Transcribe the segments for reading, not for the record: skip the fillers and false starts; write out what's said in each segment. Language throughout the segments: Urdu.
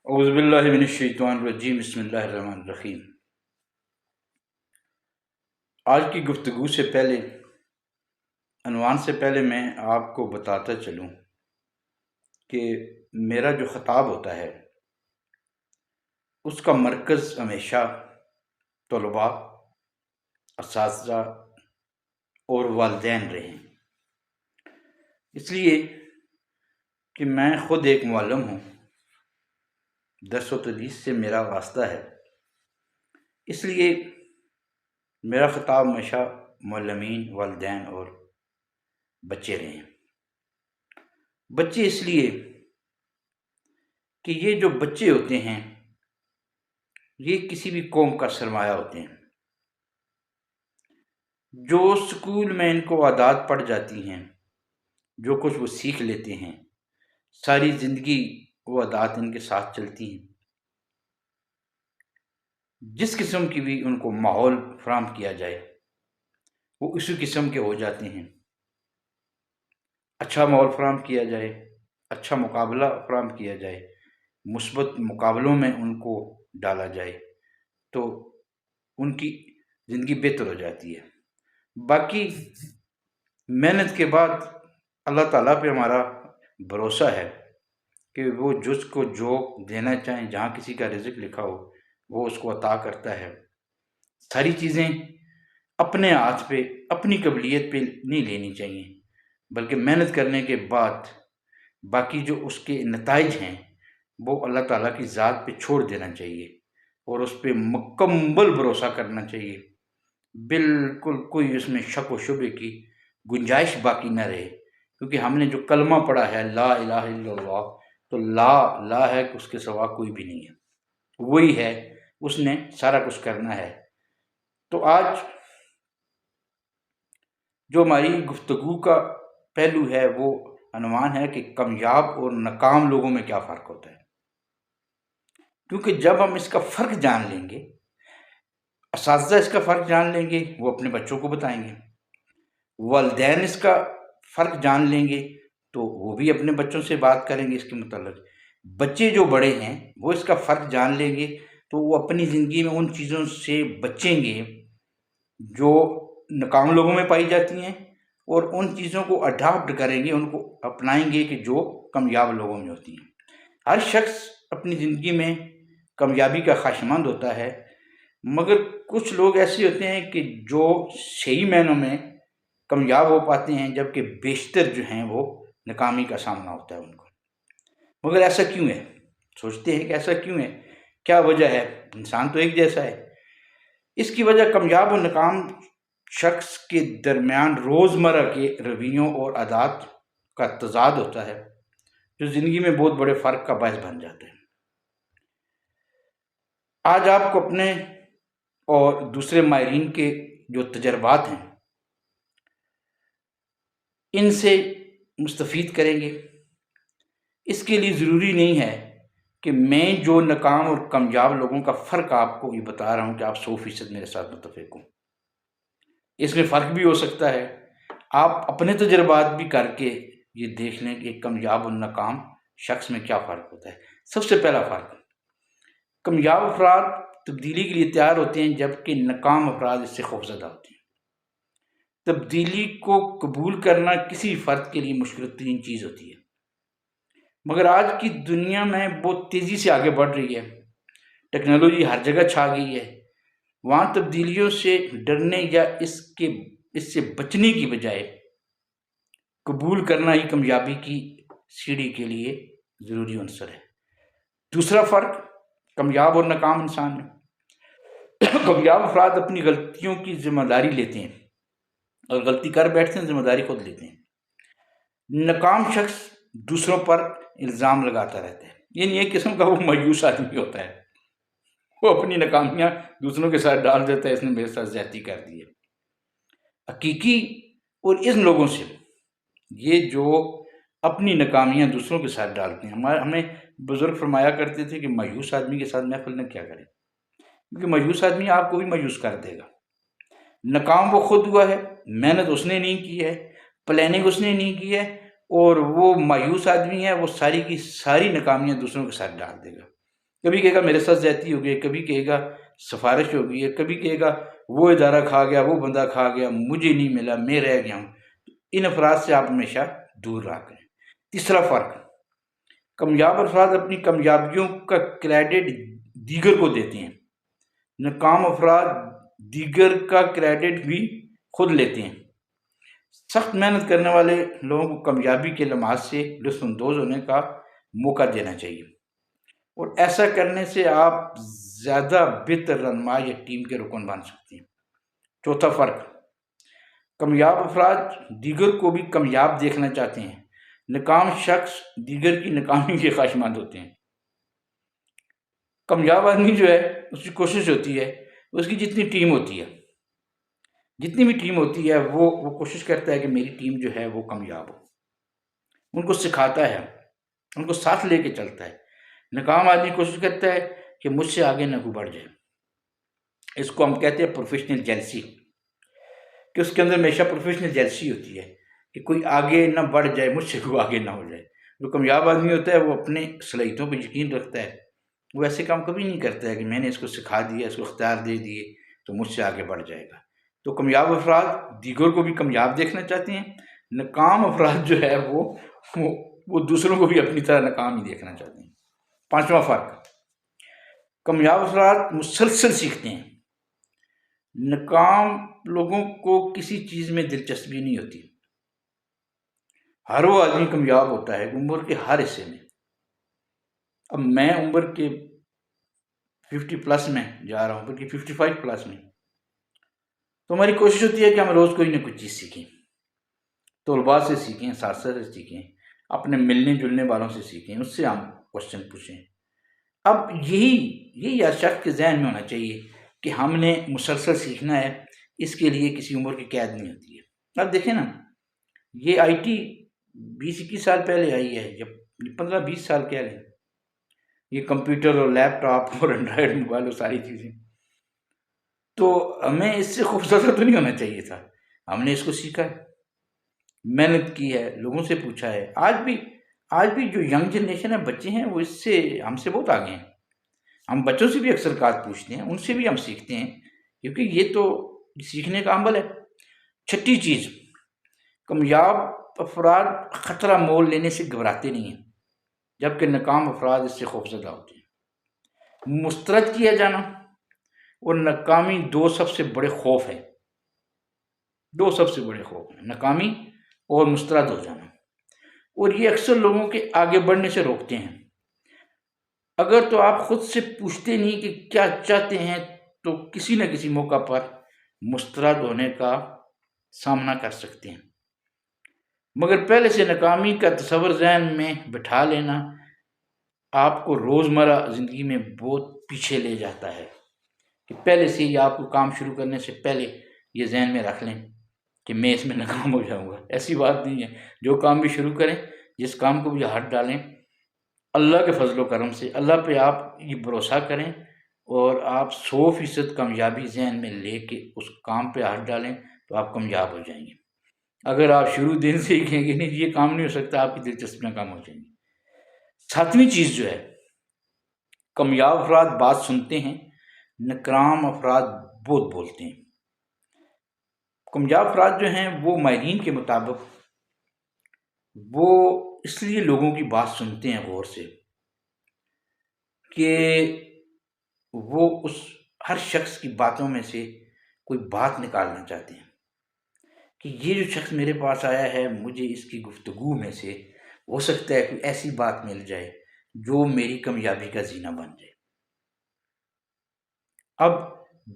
اعوذ باللہ من الشیطان الرجیم، بسم اللہ الرحمن الرحیم۔ آج کی گفتگو سے پہلے، عنوان سے پہلے میں آپ کو بتاتا چلوں کہ میرا جو خطاب ہوتا ہے اس کا مرکز ہمیشہ طلباء، اساتذہ اور والدین رہے ہیں، اس لیے کہ میں خود ایک معلم ہوں، درس و تدریس سے میرا واسطہ ہے، اس لیے میرا خطاب ہمیشہ معلمین، والدین اور بچے رہے ہیں۔ بچے اس لیے کہ یہ جو بچے ہوتے ہیں یہ کسی بھی قوم کا سرمایہ ہوتے ہیں۔ جو سکول میں ان کو عادات پڑ جاتی ہیں، جو کچھ وہ سیکھ لیتے ہیں، ساری زندگی وہ عادات ان کے ساتھ چلتی ہیں۔ جس قسم کی بھی ان کو ماحول فراہم کیا جائے وہ اسی قسم کے ہو جاتے ہیں۔ اچھا ماحول فراہم کیا جائے، اچھا مقابلہ فراہم کیا جائے، مثبت مقابلوں میں ان کو ڈالا جائے تو ان کی زندگی بہتر ہو جاتی ہے۔ باقی محنت کے بعد اللہ تعالیٰ پہ ہمارا بھروسہ ہے کہ وہ جس کو جو دینا چاہیں، جہاں کسی کا رزق لکھا ہو وہ اس کو عطا کرتا ہے۔ ساری چیزیں اپنے ہاتھ پہ، اپنی قابلیت پہ نہیں لینی چاہیے، بلکہ محنت کرنے کے بعد باقی جو اس کے نتائج ہیں وہ اللہ تعالیٰ کی ذات پہ چھوڑ دینا چاہیے اور اس پہ مکمل بھروسہ کرنا چاہیے، بالکل کوئی اس میں شک و شبے کی گنجائش باقی نہ رہے، کیونکہ ہم نے جو کلمہ پڑھا ہے لا الہ الا اللہ، تو لا ہے کہ اس کے سوا کوئی بھی نہیں ہے، وہی ہے، اس نے سارا کچھ کرنا ہے۔ تو آج جو ہماری گفتگو کا پہلو ہے وہ عنوان ہے کہ کامیاب اور ناکام لوگوں میں کیا فرق ہوتا ہے۔ کیونکہ جب ہم اس کا فرق جان لیں گے، اساتذہ اس کا فرق جان لیں گے، وہ اپنے بچوں کو بتائیں گے، والدین اس کا فرق جان لیں گے تو وہ بھی اپنے بچوں سے بات کریں گے اس کے متعلق، بچے جو بڑے ہیں وہ اس کا فرق جان لیں گے تو وہ اپنی زندگی میں ان چیزوں سے بچیں گے جو ناکام لوگوں میں پائی جاتی ہیں، اور ان چیزوں کو اڈاپٹ کریں گے، ان کو اپنائیں گے کہ جو کامیاب لوگوں میں ہوتی ہیں۔ ہر شخص اپنی زندگی میں کامیابی کا خواہشمند ہوتا ہے، مگر کچھ لوگ ایسے ہوتے ہیں کہ جو صحیح معنوں میں کامیاب ہو پاتے ہیں، جبکہ بیشتر جو ہیں وہ ناکامی کا سامنا ہوتا ہے ان کو۔ مگر ایسا کیوں ہے؟ سوچتے ہیں کہ ایسا کیوں ہے، کیا وجہ ہے؟ انسان تو ایک جیسا ہے۔ اس کی وجہ کامیاب اور ناکام شخص کے درمیان روزمرہ کے رویوں اور عادات کا تضاد ہوتا ہے، جو زندگی میں بہت بڑے فرق کا باعث بن جاتا ہے۔ آج آپ کو اپنے اور دوسرے ماہرین کے جو تجربات ہیں ان سے مستفید کریں گے۔ اس کے لیے ضروری نہیں ہے کہ میں جو ناکام اور کامیاب لوگوں کا فرق آپ کو یہ بتا رہا ہوں کہ آپ 100% میرے ساتھ متفق ہوں۔ اس میں فرق بھی ہو سکتا ہے، آپ اپنے تجربات بھی کر کے یہ دیکھ لیں کہ کامیاب اور ناکام شخص میں کیا فرق ہوتا ہے۔ سب سے پہلا فرق، کامیاب افراد تبدیلی کے لیے تیار ہوتے ہیں، جبکہ ناکام افراد اس سے خوفزدہ ہوتے ہیں۔ تبدیلی کو قبول کرنا کسی فرد کے لیے مشکل ترین چیز ہوتی ہے، مگر آج کی دنیا میں بہت تیزی سے آگے بڑھ رہی ہے، ٹیکنالوجی ہر جگہ چھا گئی ہے، وہاں تبدیلیوں سے ڈرنے یا اس سے بچنے کی بجائے قبول کرنا ہی کامیابی کی سیڑھی کے لیے ضروری عنصر ہے۔ دوسرا فرق کامیاب اور ناکام انسان میں، کامیاب افراد اپنی غلطیوں کی ذمہ داری لیتے ہیں، اور غلطی کر بیٹھتے ہیں ذمہ داری خود لیتے ہیں۔ ناکام شخص دوسروں پر الزام لگاتا رہتا ہے، یعنی ایک قسم کا وہ مایوس آدمی ہوتا ہے، وہ اپنی ناکامیاں دوسروں کے ساتھ ڈال دیتا ہے، اس نے میرے ساتھ زیادتی کر دی ہے۔ حقیقی اور ان لوگوں سے یہ جو اپنی ناکامیاں دوسروں کے ساتھ ڈالتے ہیں، ہمیں بزرگ فرمایا کرتے تھے کہ مایوس آدمی کے ساتھ محفل نہ کیا کرے، کیونکہ مایوس آدمی آپ کو بھی مایوس کر دے گا۔ ناکام وہ خود ہوا ہے، محنت اس نے نہیں کی ہے، پلاننگ اس نے نہیں کی ہے، اور وہ مایوس آدمی ہے، وہ ساری کی ساری ناکامیاں دوسروں کے ساتھ ڈال دے گا۔ کبھی کہے گا میرے ساتھ زیادتی ہو گئی، کبھی کہے گا سفارش ہو گئی ہے، کبھی کہے گا وہ ادارہ کھا گیا، وہ بندہ کھا گیا، مجھے نہیں ملا، میں رہ گیا ہوں۔ ان افراد سے آپ ہمیشہ دور رہا کریں۔ تیسرا فرق، کامیاب افراد اپنی کامیابیوں کا کریڈٹ دیگر کو دیتے ہیں، ناکام افراد دیگر کا کریڈٹ بھی خود لیتے ہیں۔ سخت محنت کرنے والے لوگوں کو کامیابی کے لمحات سے لطف اندوز ہونے کا موقع دینا چاہیے، اور ایسا کرنے سے آپ زیادہ بہتر رہنما یا ٹیم کے رکن بن سکتے ہیں۔ چوتھا فرق، کامیاب افراد دیگر کو بھی کامیاب دیکھنا چاہتے ہیں، ناکام شخص دیگر کی ناکامی کے خواہشمند ہوتے ہیں۔ کامیاب آدمی جو ہے اس کی کوشش ہوتی ہے، اس کی جتنی ٹیم ہوتی ہے، جتنی بھی ٹیم ہوتی ہے وہ کوشش کرتا ہے کہ میری ٹیم جو ہے وہ کامیاب ہو، ان کو سکھاتا ہے، ان کو ساتھ لے کے چلتا ہے۔ ناکام آدمی کوشش کرتا ہے کہ مجھ سے آگے نہ کوئی بڑھ جائے، اس کو ہم کہتے ہیں پروفیشنل جیلسی، کہ اس کے اندر ہمیشہ پروفیشنل جیلسی ہوتی ہے کہ کوئی آگے نہ بڑھ جائے، مجھ سے کوئی آگے نہ ہو جائے۔ جو کامیاب آدمی ہوتا ہے وہ اپنے صلاحیتوں پہ یقین رکھتا ہے، وہ ایسے کام کبھی نہیں کرتا ہے کہ میں نے اس کو سکھا دیا، اس کو اختیار دے دیے تو مجھ سے آگے بڑھ جائے گا۔ تو کامیاب افراد دیگر کو بھی کامیاب دیکھنا چاہتے ہیں، ناکام افراد جو ہے وہ دوسروں کو بھی اپنی طرح ناکام ہی دیکھنا چاہتے ہیں۔ پانچواں فرق، کامیاب افراد مسلسل سیکھتے ہیں، ناکام لوگوں کو کسی چیز میں دلچسپی نہیں ہوتی۔ ہر وہ آدمی کامیاب ہوتا ہے عمر کے ہر حصے میں۔ اب میں عمر کے 50+ میں جا رہا ہوں، بلکہ 55+ میں، تو ہماری کوشش ہوتی ہے کہ ہم روز کوئی نہ کوئی چیز سیکھیں، طلباء سے سیکھیں، اساتذہ سے سیکھیں، اپنے ملنے جلنے والوں سے سیکھیں، اس سے ہم کوشچن پوچھیں۔ اب یہی شخص کے ذہن میں ہونا چاہیے کہ ہم نے مسلسل سیکھنا ہے، اس کے لیے کسی عمر کی قید نہیں ہوتی ہے۔ اب دیکھیں نا، یہ آئی ٹی 20-21 سال پہلے آئی ہے، جب 15-20 سال کہہ لیں، یہ کمپیوٹر اور لیپ ٹاپ اور اینڈرائڈ موبائل اور ساری چیزیں، تو ہمیں اس سے خوفزدہ تو نہیں ہونا چاہیے تھا۔ ہم نے اس کو سیکھا ہے، محنت کی ہے، لوگوں سے پوچھا ہے۔ آج بھی جو ینگ جنریشن ہے، بچے ہیں، وہ اس سے ہم سے بہت آگے ہیں۔ ہم بچوں سے بھی اکثر بات پوچھتے ہیں، ان سے بھی ہم سیکھتے ہیں، کیونکہ یہ تو سیکھنے کا عمل ہے۔ چھٹی چیز، کامیاب افراد خطرہ مول لینے سے گھبراتے نہیں ہیں، جبکہ ناکام افراد اس سے خوفزدہ ہوتے ہیں۔ مسترد کیا جانا اور ناکامی دو سب سے بڑے خوف ہیں، ناکامی اور مسترد ہو جانا، اور یہ اکثر لوگوں کے آگے بڑھنے سے روکتے ہیں۔ اگر تو آپ خود سے پوچھتے نہیں کہ کیا چاہتے ہیں، تو کسی نہ کسی موقع پر مسترد ہونے کا سامنا کر سکتے ہیں، مگر پہلے سے ناکامی کا تصور ذہن میں بٹھا لینا آپ کو روزمرہ زندگی میں بہت پیچھے لے جاتا ہے، کہ پہلے سے ہی آپ کو کام شروع کرنے سے پہلے یہ ذہن میں رکھ لیں کہ میں اس میں ناکام ہو جاؤں گا۔ ایسی بات نہیں ہے، جو کام بھی شروع کریں، جس کام کو بھی ہاتھ ڈالیں، اللہ کے فضل و کرم سے اللہ پہ آپ یہ بھروسہ کریں، اور آپ 100% کامیابی ذہن میں لے کے اس کام پہ ہاتھ ڈالیں تو آپ کامیاب ہو جائیں گے۔ اگر آپ شروع دن سے ہی کہیں گے نہیں یہ کام نہیں ہو سکتا، آپ کی دلچسپیاں کم ہو جائیں گی۔ ساتویں چیز جو ہے، کامیاب افراد بات سنتے ہیں، ناکام افراد بہت بولتے ہیں۔ کامیاب افراد جو ہیں وہ ماہرین کے مطابق وہ اس لیے لوگوں کی بات سنتے ہیں غور سے کہ وہ اس ہر شخص کی باتوں میں سے کوئی بات نکالنا چاہتے ہیں کہ یہ جو شخص میرے پاس آیا ہے، مجھے اس کی گفتگو میں سے ہو سکتا ہے کوئی ایسی بات مل جائے جو میری کامیابی کا زینہ بن جائے۔ اب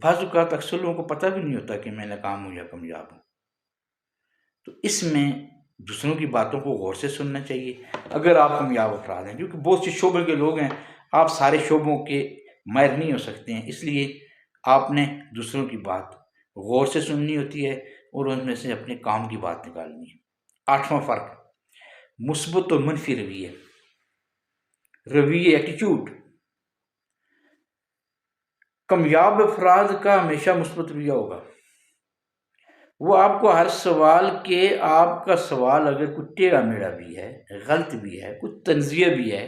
بعض اوقات اکثر لوگوں کو پتہ بھی نہیں ہوتا کہ میں ناکام ہوں یا کامیاب ہوں، تو اس میں دوسروں کی باتوں کو غور سے سننا چاہیے اگر آپ کامیاب افراد ہیں، کیونکہ بہت سے شعبے کے لوگ ہیں، آپ سارے شعبوں کے ماہر نہیں ہو سکتے ہیں، اس لیے آپ نے دوسروں کی بات غور سے سننی ہوتی ہے اور ان میں سے اپنے کام کی بات نکالنی ہے۔ آٹھواں فرق، مثبت اور منفی رویے ایٹیچیوڈ۔ کامیاب افراد کا ہمیشہ مثبت رویہ ہوگا، وہ آپ کو ہر سوال کے آپ کا سوال اگر کوئی ٹیڑھا میڑھا بھی ہے، غلط بھی ہے، کوئی تنزیہ بھی ہے،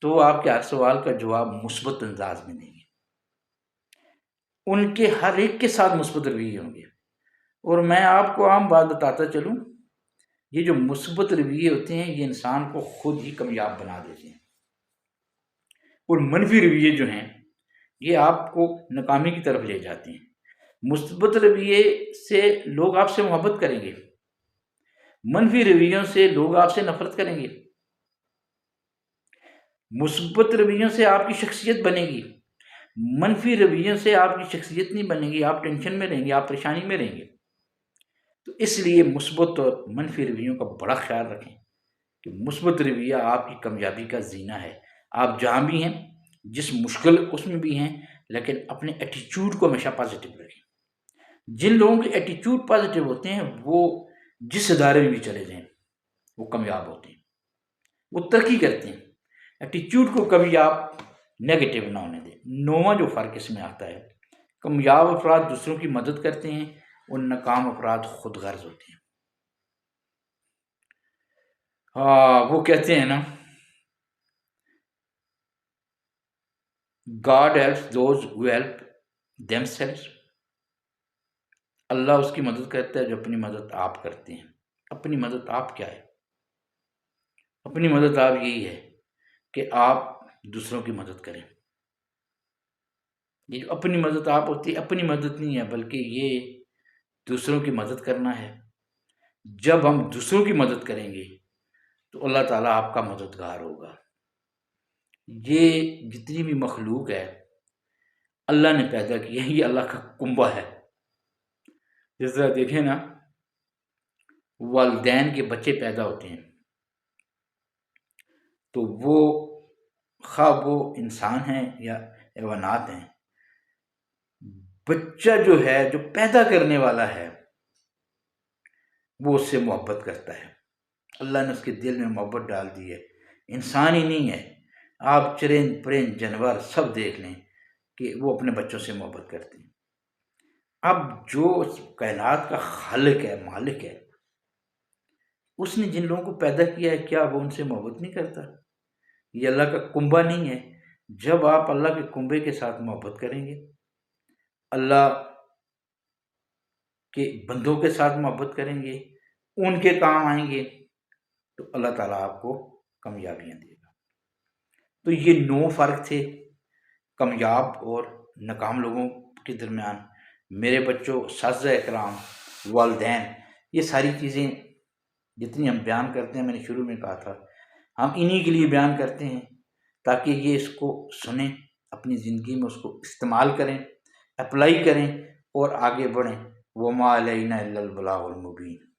تو آپ کے ہر سوال کا جواب مثبت انداز میں دیں گے، ان کے ہر ایک کے ساتھ مثبت رویے ہوں گے۔ اور میں آپ کو عام بات بتاتا چلوں، یہ جو مثبت رویے ہوتے ہیں یہ انسان کو خود ہی کامیاب بنا دیتے ہیں، اور منفی رویے جو ہیں یہ آپ کو ناکامی کی طرف لے جاتے ہیں۔ مثبت رویے سے لوگ آپ سے محبت کریں گے، منفی رویوں سے لوگ آپ سے نفرت کریں گے۔ مثبت رویوں سے آپ کی شخصیت بنے گی، منفی رویوں سے آپ کی شخصیت نہیں بنے گی، آپ ٹینشن میں رہیں گے، آپ پریشانی میں رہیں گے۔ تو اس لیے مثبت اور منفی رویوں کا بڑا خیال رکھیں کہ مثبت رویہ آپ کی کامیابی کا زینہ ہے۔ آپ جہاں بھی ہیں، جس مشکل اس میں بھی ہیں، لیکن اپنے ایٹیچیوڈ کو ہمیشہ پازیٹیو رکھیں۔ جن لوگوں کے ایٹیچیوڈ پازیٹیو ہوتے ہیں وہ جس ادارے میں بھی چلے جائیں وہ کامیاب ہوتے ہیں، وہ ترقی کرتے ہیں۔ ایٹیچیوڈ کو کبھی آپ نیگیٹو نہ ہونے دیں۔ نواں جو فرق اس میں آتا ہے، کامیاب افراد دوسروں کی مدد کرتے ہیں اور ناکام افراد خود غرض ہوتے ہیں۔ وہ کہتے ہیں نا، God helps those who help themselves۔ اللہ اس کی مدد کرتا ہے جو اپنی مدد آپ کرتے ہیں۔ اپنی مدد آپ کیا ہے؟ اپنی مدد آپ یہی ہے کہ آپ دوسروں کی مدد کریں۔ یہ جو اپنی مدد آپ ہوتی ہے، اپنی مدد نہیں ہے بلکہ یہ دوسروں کی مدد کرنا ہے۔ جب ہم دوسروں کی مدد کریں گے تو اللہ تعالیٰ آپ کا مددگار ہوگا۔ یہ جتنی بھی مخلوق ہے اللہ نے پیدا کی ہے، یہ اللہ کا کنبہ ہے۔ جس طرح دیکھیں نا، والدین کے بچے پیدا ہوتے ہیں تو وہ خواہ وہ انسان ہیں یا حیوانات ہیں، بچہ جو ہے، جو پیدا کرنے والا ہے، وہ اس سے محبت کرتا ہے۔ اللہ نے اس کے دل میں محبت ڈال دی ہے۔ انسان ہی نہیں ہے، آپ چرند پرند جانور سب دیکھ لیں کہ وہ اپنے بچوں سے محبت کرتے ہیں۔ اب جو کائنات کا خالق ہے، مالک ہے، اس نے جن لوگوں کو پیدا کیا ہے، کیا وہ ان سے محبت نہیں کرتا؟ یہ اللہ کا کنبہ نہیں ہے؟ جب آپ اللہ کے کنبے کے ساتھ محبت کریں گے، اللہ کے بندوں کے ساتھ محبت کریں گے، ان کے کام آئیں گے، تو اللہ تعالیٰ آپ کو کامیابیاں دے گا۔ تو یہ 9 فرق تھے کامیاب اور ناکام لوگوں کے درمیان۔ میرے بچوں، اساتذہ اکرام، والدین، یہ ساری چیزیں جتنی ہم بیان کرتے ہیں، میں نے شروع میں کہا تھا، ہم انہی کے لیے بیان کرتے ہیں تاکہ یہ اس کو سنیں، اپنی زندگی میں اس کو استعمال کریں، اپلائی کریں اور آگے بڑھیں۔ وَمَا عَلَيْنَا إِلَّا الْبَلَاغُ الْمُبِينُ۔